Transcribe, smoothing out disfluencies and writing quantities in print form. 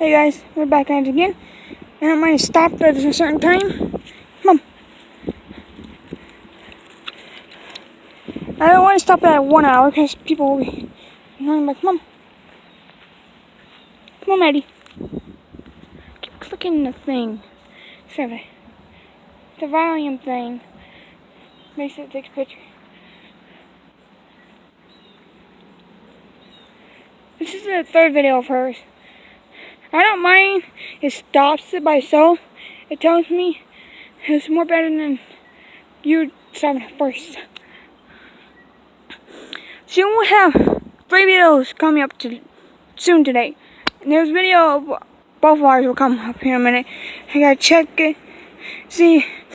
Hey guys, we're back at it again. And I'm going to stop at a certain time. Come on. I don't want to stop at 1 hour because people will be annoying. But come on. Come on, Maddie. Keep clicking the thing. Sorry. The volume thing. Makes it take a picture. This is the third video of hers. I don't mind. It stops it by itself. It tells me it's more better than you stopping it first. Soon we'll have 3 videos coming up soon today. And there's a video of both of ours will come up here in a minute. I gotta check it, see